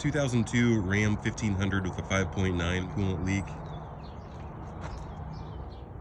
2002 Ram 1500 with a 5.9 coolant leak.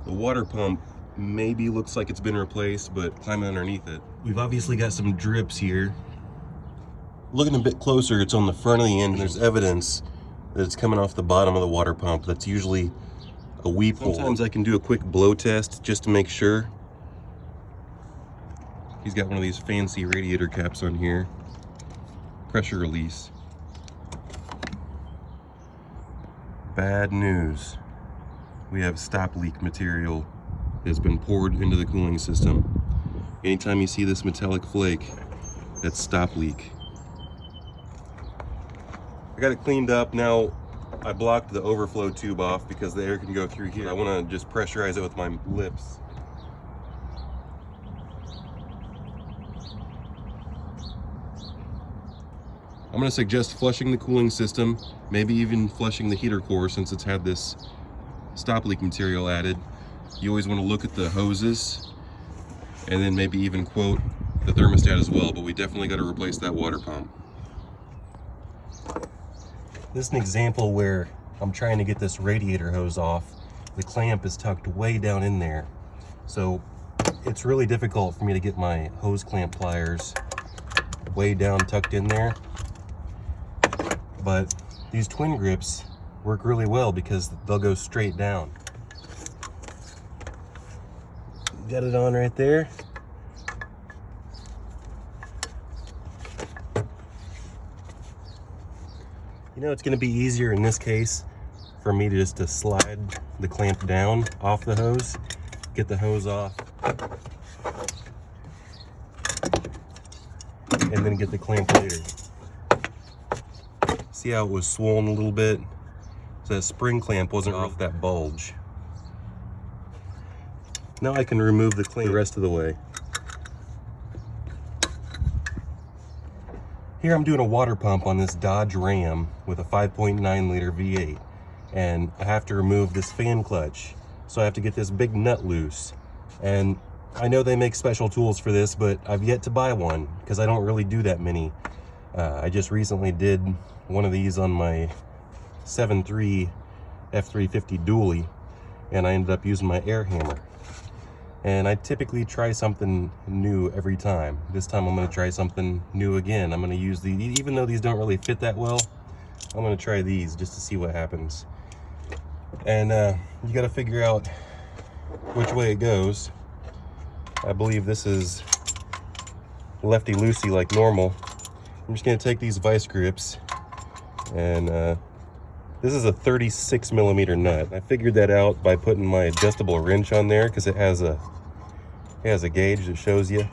The water pump maybe looks like it's been replaced, but climb underneath it. We've obviously got some drips here. Looking a bit closer, it's on the front of the engine. There's evidence that it's coming off the bottom of the water pump. That's usually a weep hole. Sometimes I can do a quick blow test just to make sure. He's got one of these fancy radiator caps on here. Pressure release. Bad news. We have stop leak material that's been poured into the cooling system. Anytime you see this metallic flake, that's stop leak. I got it cleaned up. Now I blocked the overflow tube off because the air can go through here. I want to just pressurize it with my lips. I'm going to suggest flushing the cooling system, maybe even flushing the heater core since it's had this stop leak material added. You always want to look at the hoses and then maybe even quote the thermostat as well, but we definitely got to replace that water pump. This is an example where I'm trying to get this radiator hose off. The clamp is tucked way down in there, so it's really difficult for me to get my hose clamp pliers way down tucked in there. But these twin grips work really well because they'll go straight down. Got it on right there. You know, it's going to be easier in this case for me to just slide the clamp down off the hose, get the hose off, and then get the clamp later. See how it was swollen a little bit? So that spring clamp wasn't off that bulge. Now I can remove the clamp the rest of the way. Here I'm doing a water pump on this Dodge Ram with a 5.9 liter V8. And I have to remove this fan clutch. So I have to get this big nut loose. And I know they make special tools for this, but I've yet to buy one because I don't really do that many. I just recently did one of these on my 7.3 F350 dually, and I ended up using my air hammer. And I typically try something new every time. This time I'm going to try something new again. I'm going to use these, even though these don't really fit that well, I'm going to try these just to see what happens. And you got to figure out which way it goes. I believe this is lefty-loosey like normal. I'm just going to take these vice grips, and this is a 36 millimeter nut. I figured that out by putting my adjustable wrench on there because it has a gauge that shows you.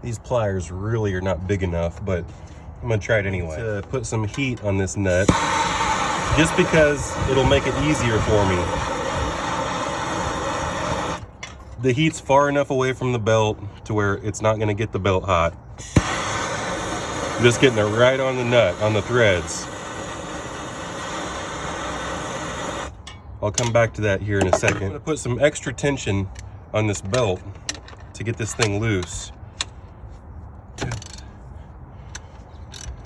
These pliers really are not big enough, but I'm going to try it anyway. To put some heat on this nut just because it'll make it easier for me. The heat's far enough away from the belt to where it's not going to get the belt hot. I'm just getting it right on the nut, on the threads. I'll come back to that here in a second. I'm going to put some extra tension on this belt to get this thing loose.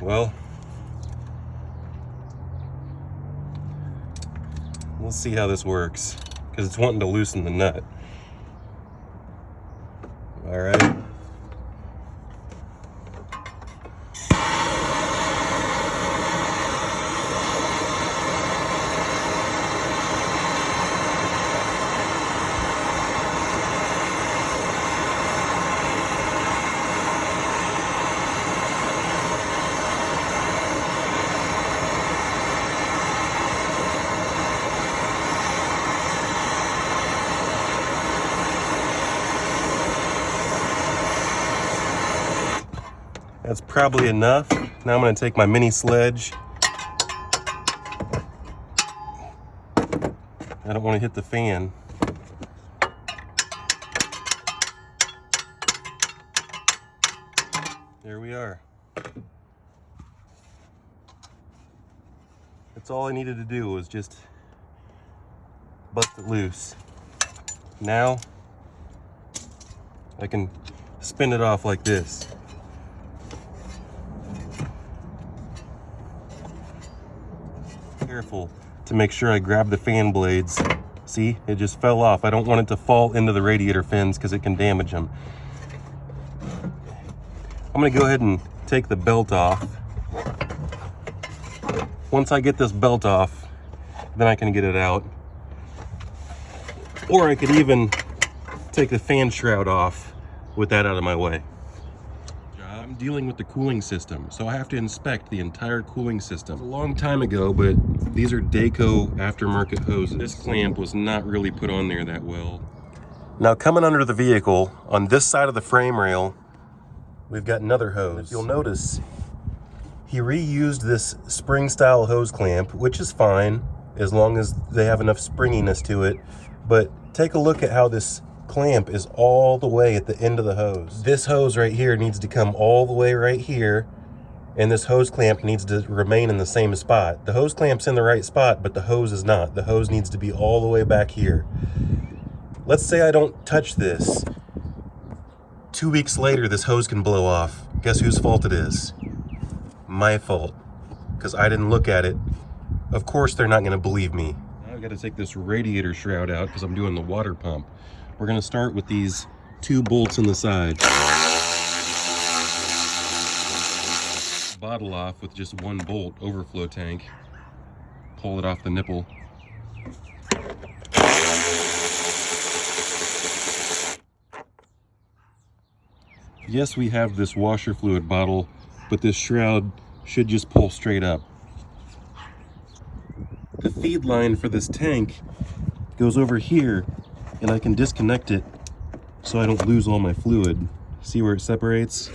Well, we'll see how this works because it's wanting to loosen the nut. All right. That's probably enough. Now I'm going to take my mini sledge. I don't want to hit the fan. There we are. That's all I needed to do was just bust it loose. Now I can spin it off like this. Careful to make sure I grab the fan blades. See, it just fell off. I don't want it to fall into the radiator fins because it can damage them. I'm gonna go ahead and take the belt off. Once I get this belt off, then I can get it out. Or I could even take the fan shroud off with that out of my way. I'm dealing with the cooling system, so I have to inspect the entire cooling system. A long time ago, but these are Daco aftermarket hoses. This clamp was not really put on there that well. Now coming under the vehicle, on this side of the frame rail, we've got another hose. If you'll notice, he reused this spring style hose clamp, which is fine as long as they have enough springiness to it. But take a look at how this clamp is all the way at the end of the hose. This hose right here needs to come all the way right here, and this hose clamp needs to remain in the same spot. The hose clamp's in the right spot, but the hose is not. The hose needs to be all the way back here. Let's say I don't touch this. 2 weeks later, this hose can blow off. Guess whose fault it is? My fault, because I didn't look at it. Of course they're not going to believe me. Now I've got to take this radiator shroud out because I'm doing the water pump. We're going to start with these 2 bolts in the side. Bottle off with just 1 bolt, overflow tank. Pull it off the nipple. Yes, we have this washer fluid bottle, but this shroud should just pull straight up. The feed line for this tank goes over here, and I can disconnect it so I don't lose all my fluid. See where it separates?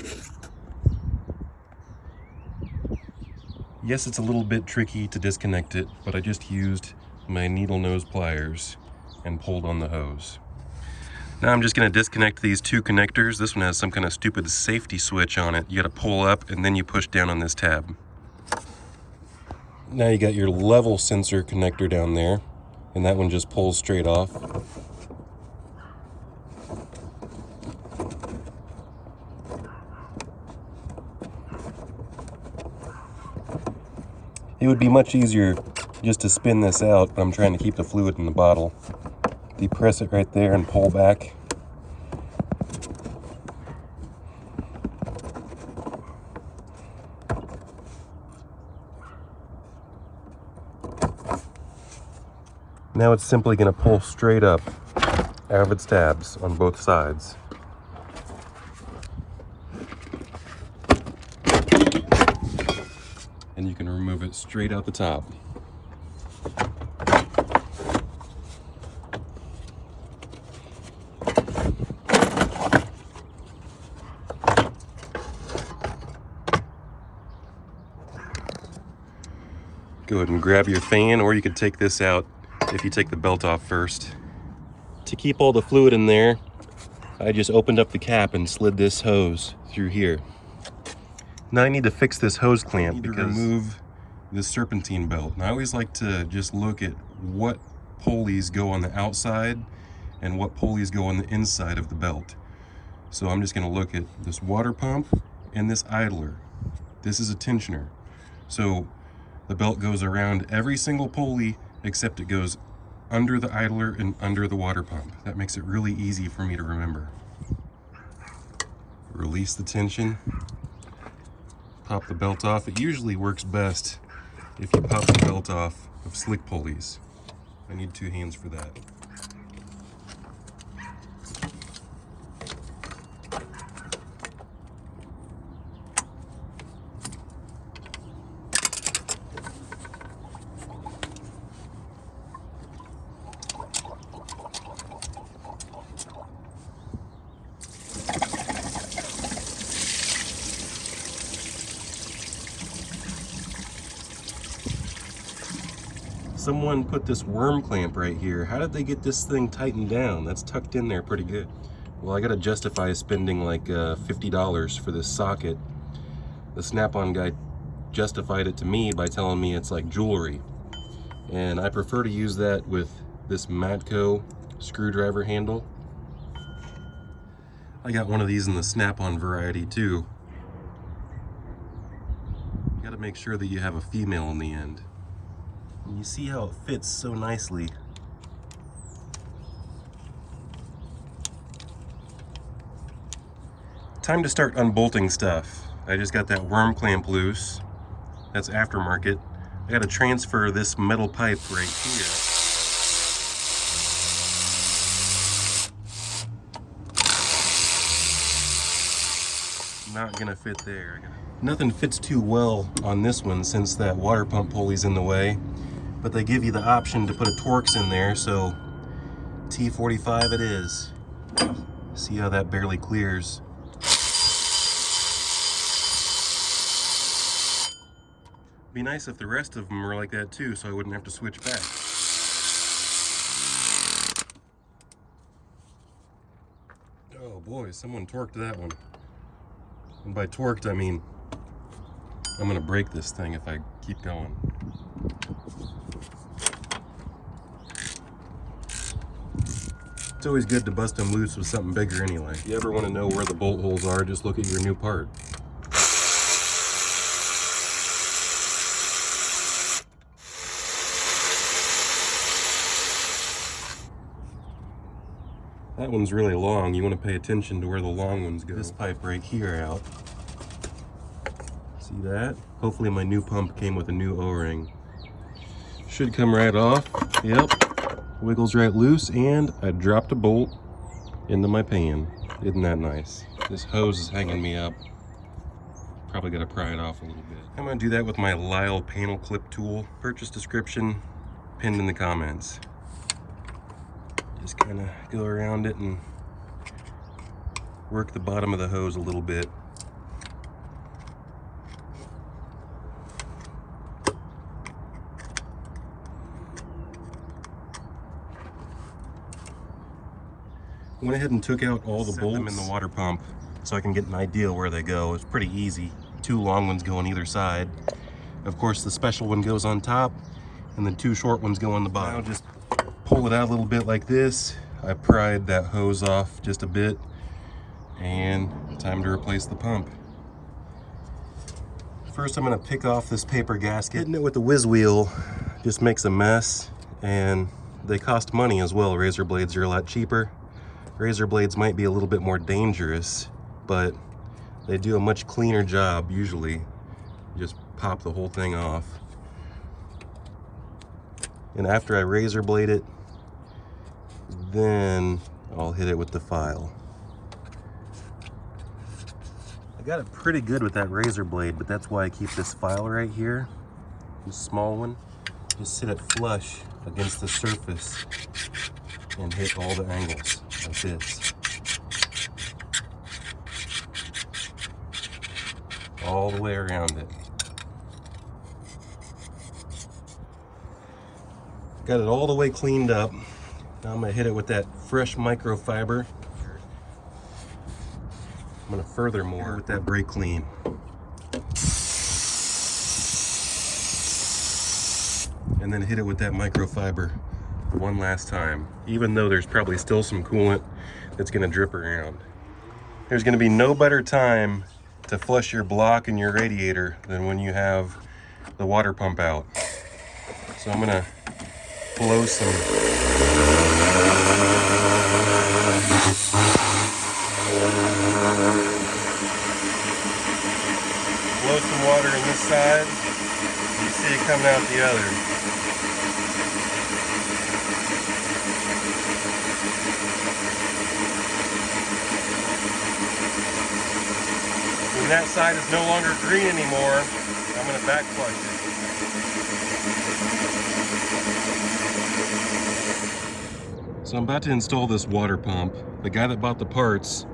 Yes, it's a little bit tricky to disconnect it, but I just used my needle nose pliers and pulled on the hose. Now I'm just going to disconnect these 2 connectors. This one has some kind of stupid safety switch on it. You got to pull up and then you push down on this tab. Now you got your level sensor connector down there, and that one just pulls straight off. It would be much easier just to spin this out, but I'm trying to keep the fluid in the bottle. Depress it right there and pull back. Now it's simply going to pull straight up out of its tabs on both sides. And you can remove it straight out the top. Go ahead and grab your fan, or you could take this out if you take the belt off first. To keep all the fluid in there, I just opened up the cap and slid this hose through here. Now I need to fix this hose clamp because remove this serpentine belt. And I always like to just look at what pulleys go on the outside and what pulleys go on the inside of the belt. So I'm just going to look at this water pump and this idler. This is a tensioner. So the belt goes around every single pulley except it goes under the idler and under the water pump. That makes it really easy for me to remember. Release the tension. Pop the belt off. It usually works best if you pop the belt off of slick pulleys. I need 2 hands for that. Someone put this worm clamp right here. How did they get this thing tightened down? That's tucked in there pretty good. Well, I gotta justify spending like $50 for this socket. The Snap-on guy justified it to me by telling me it's like jewelry. And I prefer to use that with this Matco screwdriver handle. I got one of these in the Snap-on variety too. You gotta make sure that you have a female in the end. And you see how it fits so nicely. Time to start unbolting stuff. I just got that worm clamp loose. That's aftermarket. I got to transfer this metal pipe right here. Not gonna fit there. Nothing fits too well on this one since that water pump pulley's in the way, but they give you the option to put a Torx in there, so T45 it is. See how that barely clears. Be nice if the rest of them were like that too, so I wouldn't have to switch back. Oh boy, someone torqued that one. And by torqued, I mean I'm gonna break this thing if I keep going. It's always good to bust them loose with something bigger anyway. If you ever want to know where the bolt holes are, just look at your new part. That one's really long. You want to pay attention to where the long ones go. This pipe right here out. See that? Hopefully my new pump came with a new O-ring. Should come right off. Yep. Wiggles right loose, and I dropped a bolt into my pan. Isn't that nice? This hose is hanging me up. Probably gotta pry it off a little bit. I'm gonna do that with my Lyle panel clip tool. Purchase description pinned in the comments. Just kind of go around it and work the bottom of the hose a little bit. Went ahead and took out all the bolts. Set them in the water pump so I can get an idea where they go. It's pretty easy. 2 long ones go on either side. Of course, the special one goes on top, and then 2 short ones go on the bottom. Now just pull it out a little bit like this. I pried that hose off just a bit, and time to replace the pump. First, I'm gonna pick off this paper gasket. Hitting it with the whiz wheel just makes a mess, and they cost money as well. Razor blades are a lot cheaper. Razor blades might be a little bit more dangerous, but they do a much cleaner job usually. You just pop the whole thing off. And after I razor blade it, then I'll hit it with the file. I got it pretty good with that razor blade, but that's why I keep this file right here, this small one. Just sit it flush against the surface and hit all the angles like this. All the way around it. Got it all the way cleaned up. Now I'm gonna hit it with that fresh microfiber. I'm gonna furthermore with that brake clean. And then hit it with that microfiber one last time, even though there's probably still some coolant that's gonna drip around. There's gonna be no better time to flush your block and your radiator than when you have the water pump out. So I'm gonna blow some water in this side. You see it coming out the other. When that side is no longer green anymore, I'm going to back flush it. So I'm about to install this water pump. The guy that bought the parts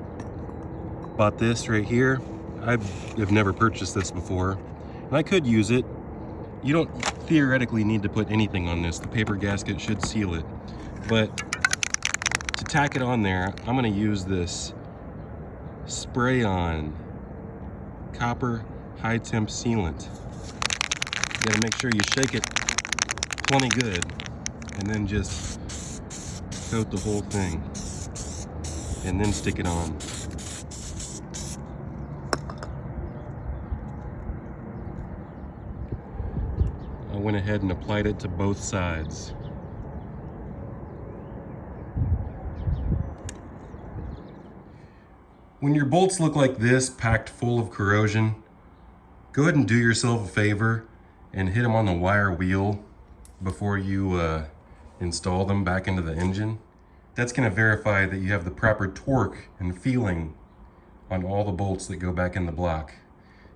bought this right here. I have never purchased this before, and I could use it. You don't theoretically need to put anything on this. The paper gasket should seal it, but to tack it on there, I'm going to use this spray-on copper high temp sealant. You got to make sure you shake it plenty good, and then just coat the whole thing, and then stick it on. I went ahead and applied it to both sides. When your bolts look like this, packed full of corrosion, go ahead and do yourself a favor and hit them on the wire wheel before you install them back into the engine. That's going to verify that you have the proper torque and feeling on all the bolts that go back in the block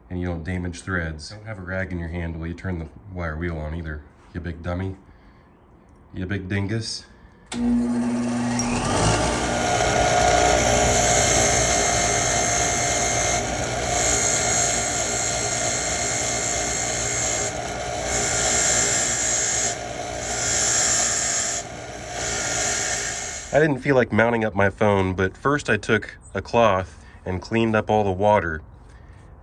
and you don't damage threads. Don't have a rag in your hand while you turn the wire wheel on either, you big dummy, you big dingus. I didn't feel like mounting up my phone, but first I took a cloth and cleaned up all the water.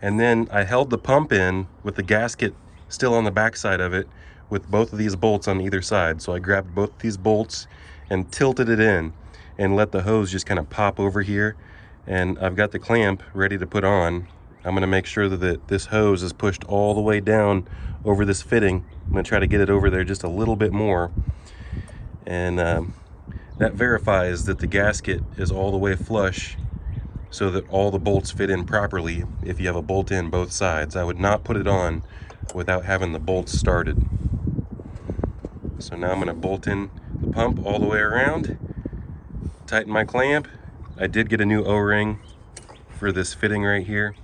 And then I held the pump in with the gasket still on the back side of it with both of these bolts on either side. So I grabbed both these bolts and tilted it in and let the hose just kind of pop over here. And I've got the clamp ready to put on. I'm gonna make sure that this hose is pushed all the way down over this fitting. I'm gonna try to get it over there just a little bit more. And that verifies that the gasket is all the way flush so that all the bolts fit in properly if you have a bolt in both sides. I would not put it on without having the bolts started. So now I'm going to bolt in the pump all the way around, tighten my clamp. I did get a new O-ring for this fitting right here.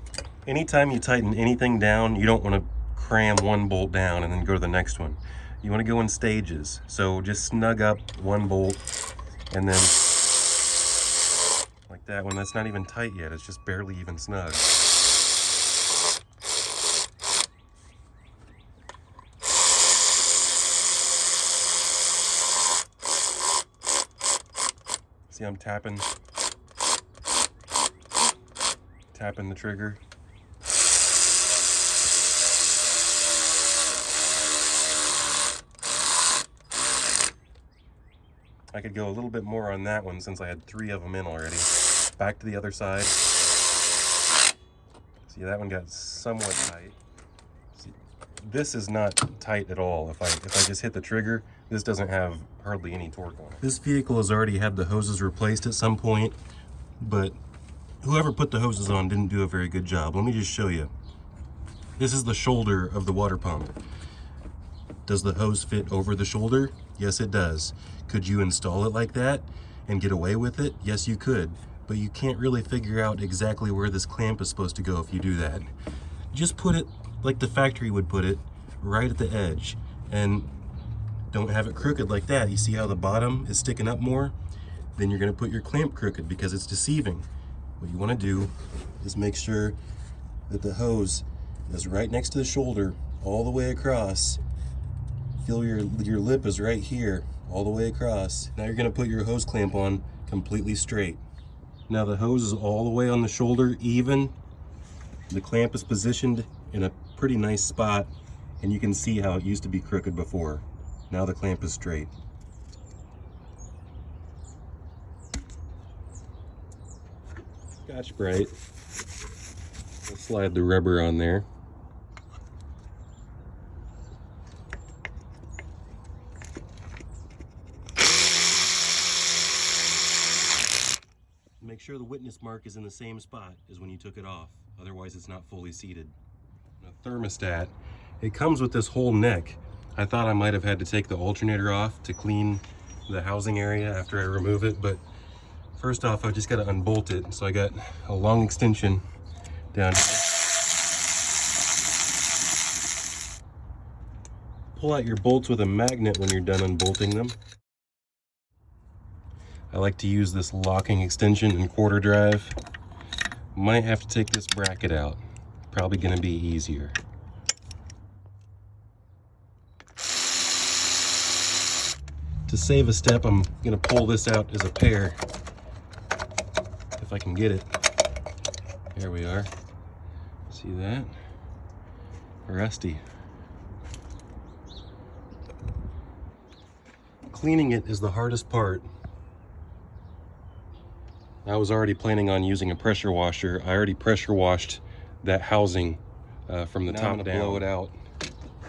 Anytime you tighten anything down, you don't want to cram one bolt down and then go to the next one. You want to go in stages. So just snug up one bolt and then like that one. That's not even tight yet, it's just barely even snug. See, I'm tapping the trigger. I could go a little bit more on that one since I had 3 of them in already. Back to the other side. See, that one got somewhat tight. See, this is not tight at all. If I just hit the trigger, this doesn't have hardly any torque on it. This vehicle has already had the hoses replaced at some point, but whoever put the hoses on didn't do a very good job. Let me just show you. This is the shoulder of the water pump. Does the hose fit over the shoulder? Yes, it does. Could you install it like that and get away with it? Yes, you could, but you can't really figure out exactly where this clamp is supposed to go if you do that. Just put it like the factory would put it, right at the edge, and don't have it crooked like that. You see how the bottom is sticking up more? Then you're gonna put your clamp crooked because it's deceiving. What you wanna do is make sure that the hose is right next to the shoulder all the way across. Feel your lip is right here all the way across. Now you're going to put your hose clamp on completely straight. Now the hose is all the way on the shoulder even. The clamp is positioned in a pretty nice spot, and you can see how it used to be crooked before. Now the clamp is straight. Scotch-Brite. I'll slide the rubber on there. Make sure the witness mark is in the same spot as when you took it off. Otherwise, it's not fully seated. A thermostat, it comes with this whole neck. I thought I might have had to take the alternator off to clean the housing area after I remove it, but first off, I just got to unbolt it. So I got a long extension down here. Pull out your bolts with a magnet when you're done unbolting them. I like to use this locking extension in quarter drive. Might have to take this bracket out. Probably going to be easier. To save a step, I'm going to pull this out as a pair. If I can get it. There we are. See that? Rusty. Cleaning it is the hardest part. I was already planning on using a pressure washer. I already pressure washed that housing from the top down. Blow it out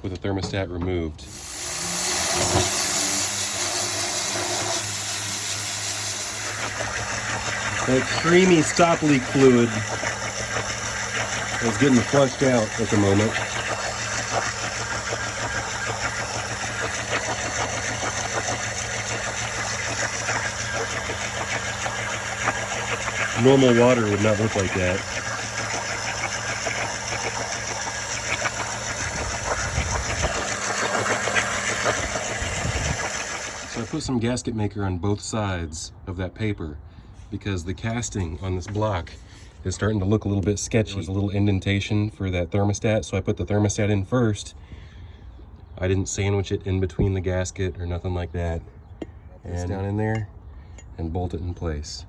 with the thermostat removed. That creamy stop leak fluid is getting flushed out at the moment. Normal water would not look like that. So I put some gasket maker on both sides of that paper because the casting on this block is starting to look a little bit sketchy. There's a little indentation for that thermostat, so I put the thermostat in first. I didn't sandwich it in between the gasket or nothing like that. And down in there and bolt it in place.